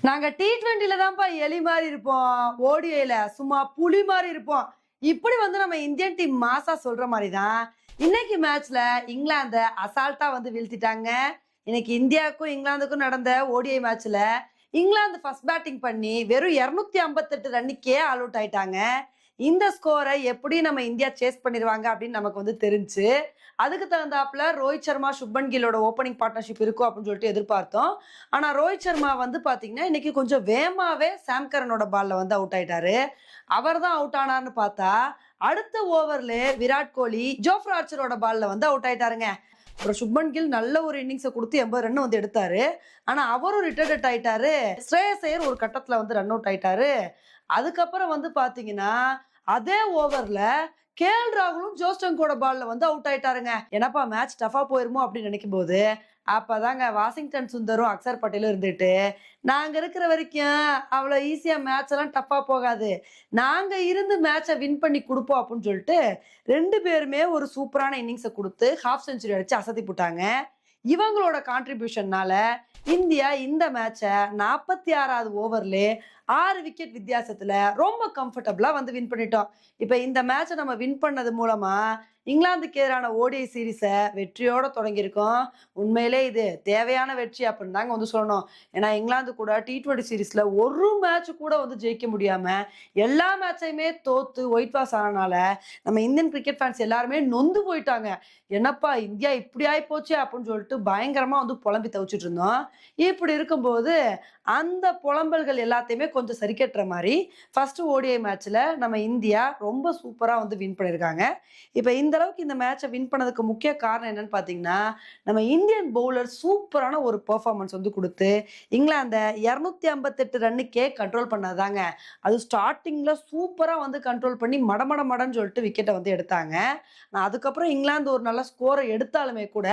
நாங்க T20ல தான்ப்பா எலி மாரி இருப்போம். ஓடிஐல சும்மா புலி மாரி இருப்போம். இப்படி வந்து நம்ம இந்தியன் டீம் மாஸா சொல்ற மாரி தான், இன்னைக்கு மேட்ச்ல இங்கிலாந்த அசால்ட்டா வந்து வீழ்த்திட்டாங்க. இன்னைக்கு இந்தியாவுக்கும், இங்கிலாந்துக்கும் நடந்த ஓடிஐ மேட்ச்ல இங்கிலாந்து ஃபர்ஸ்ட் பேட்டிங் பண்ணி வெறும் 258 ரன்னுக்கே ஆல் அவுட் ஆயிட்டாங்க. இந்த ஸ்கோர எப்படி நம்ம இந்தியா சேஸ் பண்ணிருவாங்க அப்படின்னு நமக்கு வந்து தெரிஞ்சுச்சு. அதுக்கு தகுந்தாப்புல ரோஹித் சர்மா, சுப்மன் கில்லோட ஓப்பனிங் பார்ட்னர்ஷிப் இருக்கும் அப்படின்னு சொல்லிட்டு எதிர்பார்த்தோம். ஆனா ரோஹித் சர்மா வந்து பாத்தீங்கன்னா, இன்னைக்கு கொஞ்சம் வேகமாவே சாம் கரனோட பால்ல வந்து அவுட் ஆயிட்டாரு. அவர் தான் அவுட் ஆனார்ன்னு பார்த்தா, அடுத்த ஓவர்ல விராட் கோலி ஜோஃப்ரா ஆர்ச்சரோட பால்ல வந்து அவுட் ஆயிட்டாருங்க. அப்புறம் சுப்மன் கில் நல்ல ஒரு இன்னிங்ஸ குடுத்து 80 ரன் வந்து எடுத்தாரு. ஆனா அவரும் ரிட்டயர்ட் ஆயிட்டாரு. ஸ்ரேயஸ் ஐயர் ஒரு கட்டத்துல வந்து ரன் அவுட் ஆயிட்டாரு. அதுக்கப்புறம் வந்து பாத்தீங்கன்னா, அதே ஓவர்ல ராகுலும் ஜோஸ்டங்கோட பால்ல வந்து அவுட் ஆயிட்டாருங்க. என்னப்பா மேட்ச் டஃபா போயிருமோ அப்படின்னு நினைக்கும்போது, அப்பதாங்க வாஷிங்டன் சுந்தரும், அக்சர் பட்டேலும் இருந்துட்டு, நாங்க இருக்கிற வரைக்கும் அவ்வளோ ஈஸியா மேட்ச் எல்லாம் டஃபா போகாது. நாங்க இருந்து மேட்ச வின் பண்ணி குடுப்போம் அப்படின்னு சொல்லிட்டு 2 பேருமே ஒரு சூப்பரான இன்னிங்ஸ குடுத்து ஹாஃப் செஞ்சுரி அடிச்சு அசத்தி புட்டாங்க. இவங்களோட கான்ட்ரிபியூஷன்னால இந்தியா இந்த மேட்ச 46வது ஓவர்லயே 6 விக்கெட் வித்தியாசத்துல ரொம்ப கம்ஃபர்டபுளா வந்து வின் பண்ணிட்டோம். இப்ப இந்த மேட்ச நம்ம வின் பண்ணது மூலமா இங்கிலாந்துக்கு எதிரான ஓடிஐ சீரிஸ வெற்றியோட தொடங்கியிருக்கோம். உண்மையிலே இது தேவையான வெற்றி அப்படின்னு தாங்க வந்து சொல்லணும். ஏன்னா இங்கிலாந்து கூட T20 சீரிஸ்ல ஒரு மேட்ச் கூட வந்து ஜெயிக்க முடியாம எல்லா மேட்சையுமே தோத்து ஒயிட் வாஷ் ஆனனால நம்ம இந்தியன் கிரிக்கெட் ஃபேன்ஸ் எல்லாருமே நொந்து போயிட்டாங்க. என்னப்பா இந்தியா இப்படி ஆயிப்போச்சே அப்படின்னு சொல்லிட்டு பயங்கரமா வந்து புலம்பி தவிச்சிட்டு இருந்தோம். இப்படி இருக்கும்போது அந்த புலம்பல்கள் எல்லாத்தையுமே கொஞ்சம் சரி கட்டுற மாரி ஃபர்ஸ்ட் ஓடிஐ மேட்ச்ல நம்ம இந்தியா ரொம்ப சூப்பரா வந்து வின் பண்ணியிருக்காங்க. இப்ப இந்த அளவுக்கு இந்த மேட்ச வின் பண்ணதுக்கு முக்கிய காரணம் என்னன்னு பார்த்தீங்கன்னா, நம்ம இந்தியன் பவுலர் சூப்பரான ஒரு பெர்ஃபார்மன்ஸ் வந்து குடுத்து, இங்கிலாந்த 258 ரன்னுக்கே கண்ட்ரோல் பண்ணதுதாங்க. அது ஸ்டார்ட்டிங்ல சூப்பரா வந்து கண்ட்ரோல் பண்ணி மடன்னு சொல்லிட்டு விக்கெட்ட வந்து எடுத்தாங்க. அதுக்கப்புறம் இங்கிலாந்து ஒரு நல்ல ஸ்கோர எடுத்தாலுமே கூட,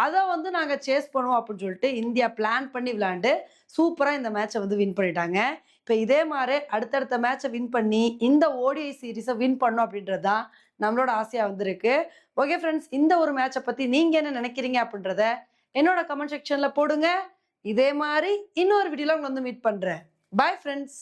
அத வந்து நாங்க சேஸ் பண்ணுவோம் அப்படின்னு சொல்லிட்டு இந்தியா பிளான் பண்ணி விளையாண்டு, சூப்பரா இந்த மேட்ச வந்து வின் பண்ணிட்டாங்க. இப்ப இதே மாரி அடுத்தடுத்த மேட்ச வின் பண்ணி, இந்த ஓடிஐ சீரிஸ வின் பண்ணணும் அப்படின்றது தான் நம்மளோட ஆசையா வந்து இருக்கு. ஓகே ஃபிரெண்ட்ஸ், இந்த ஒரு மேட்ச பத்தி நீங்க என்ன நினைக்கிறீங்க அப்படின்றத என்னோட கமெண்ட் செக்ஷன்ல போடுங்க. இதே மாரி இன்னொரு வீடியோல உங்கள வந்து மீட் பண்றேன். பாய் ஃபிரெண்ட்ஸ்.